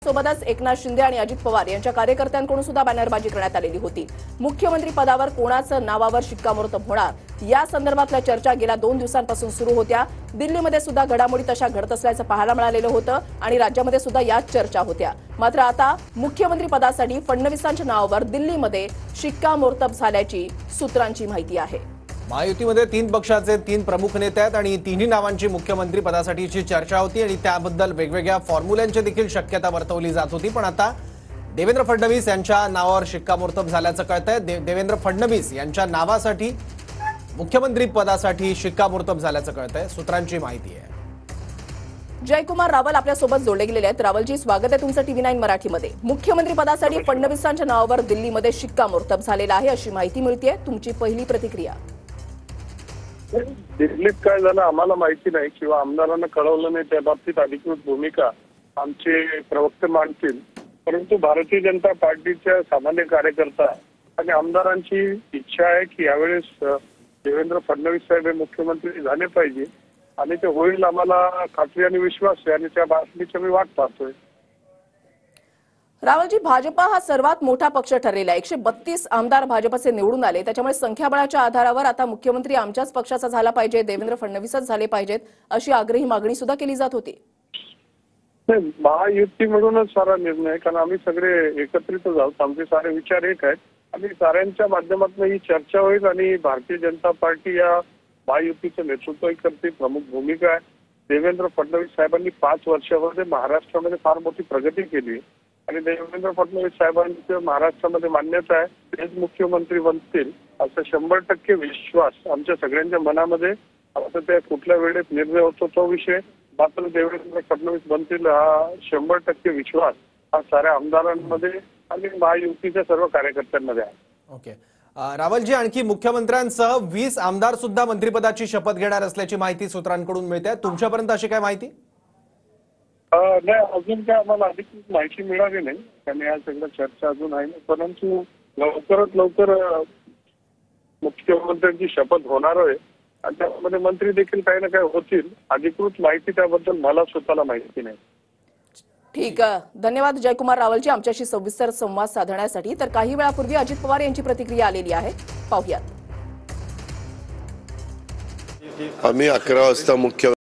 यासोबतच एकनाथ शिंदे आणि अजित पवार यांच्या कार्यकर्त्यांकडून सुद्धा बॅनरबाजी करण्यात आलेली होती। मुख्यमंत्री पदावर कोणाचं नावावर शिक्कामोर्तब होणार या संदर्भातल्या चर्चा गेल्या 2 दिवसांपासून सुरू होत्या। दिल्लीमध्ये सुद्धा घडामोडी तशा घडत असल्याचं पाहायला मिळालेलं होतं आणि राज्यामध्ये सुद्धा याच चर्चा होत्या। मात्र आता मुख्यमंत्री पदासाठी फडणवीसांच्या नावावर दिल्लीमध्ये शिक्कामोर्तब झाल्याची सूत्रांची माहिती आहे। महायुतीमध्ये 3 पक्षाचे 3 प्रमुख नेते आहेत आणि तिन्ही नावांची मुख्यमंत्री पदासाठीची चर्चा होती आणि त्याबद्दल वेगवेगळ्या फॉर्म्युल्यांची देखील शक्यता वर्तवली जात होती। पण आता देवेंद्र फडणवीस यांच्या नावावर शिक्कामोर्तब झाल्याचं कळतंय। देवेंद्र फडणवीस यांच्या नावासाठी मुख्यमंत्री पदासाठी शिक्कामोर्तब झाल्याचं कळतंय, सूत्रांची माहिती आहे। जयकुमार रावल आपल्यासोबत जोडले गेलेले आहेत। रावलजी, स्वागत आहे तुमचं TV9 मराठीमध्ये। मुख्यमंत्री पदासाठी फडणवीसांच्या नावावर दिल्लीमध्ये शिक्कामोर्तब झालेलं आहे अशी माहिती मिळतेय, तुमची पहिली प्रतिक्रिया? दिल्लीत काय झालं आम्हाला माहिती नाही किंवा आमदारांना कळवलं नाही, त्या बाबतीत अधिकृत भूमिका आमचे प्रवक्ते मांडतील। परंतु भारतीय जनता पार्टीच्या सामान्य कार्यकर्ता आणि आमदारांची इच्छा आहे की यावेळेस देवेंद्र फडणवीस साहेब हे मुख्यमंत्री झाले पाहिजे आणि ते होईल, आम्हाला खात्री आणि विश्वास आहे आणि त्या बातमीची मी वाट पाहतोय। रावलजी, भाजपा हा सर्वात मोठा पक्ष ठरलेला आहे। 132 आमदार भाजपचे निवडून आले, त्याच्यामुळे संख्याबळाच्या आधारावर आता मुख्यमंत्री आमच्याच पक्षाचा झाला पाहिजे, देवेंद्र फडणवीसच झाले पाहिजेत अशी आग्रही मागणी सुद्धा केली जात होती। महायुती म्हणूनच सारा निर्णय, कारण आम्ही सगळे एकत्रित आहोत, आमचे सारे विचार एक आहेत आणि साऱ्यांच्या माध्यमातून ही चर्चा होईल आणि भारतीय जनता पार्टी या महायुतीचं नेतृत्व करते, प्रमुख भूमिका आहे। देवेंद्र फडणवीस साहेबांनी 5 वर्षामध्ये महाराष्ट्रामध्ये फार मोठी प्रगती केली आणि देवेंद्र फडणवीस साहेबांचं महाराष्ट्रामध्ये मान्यता आहे, तेच मुख्यमंत्री बनतील असं 100% विश्वास आमच्या सगळ्यांच्या मनामध्ये। आता ते कुठल्या वेळेत निर्णय होतो तो विषय, मात्र देवेंद्र फडणवीस बनतील हा 100% विश्वास हा साऱ्या आमदारांमध्ये आणि महायुतीच्या सर्व कार्यकर्त्यांमध्ये आहे। ओके रावलजी, आणखी मुख्यमंत्र्यांसह 20 आमदार सुद्धा मंत्रिपदाची शपथ घेणार असल्याची माहिती सूत्रांकडून मिळते, तुमच्यापर्यंत अशी काय माहिती? नाही, अजून काय आम्हाला अधिकृत माहिती मिळाली नाही, कारण या सगळ्या चर्चा अजून आहे, परंतु लवकरात लवकर मुख्यमंत्र्यांची शपथ होणार आहे आणि त्यामध्ये मंत्री देखील काही ना काही होतील। अधिकृत माहिती त्याबद्दल मला स्वतःला माहिती नाही। ठीक आहे, धन्यवाद जयकुमार रावलजी आमच्याशी सविस्तर संवाद साधण्यासाठी। तर काही वेळापूर्वी अजित पवार यांची प्रतिक्रिया आलेली आहे, पाहूयात। आम्ही 11 वाजता मुख्य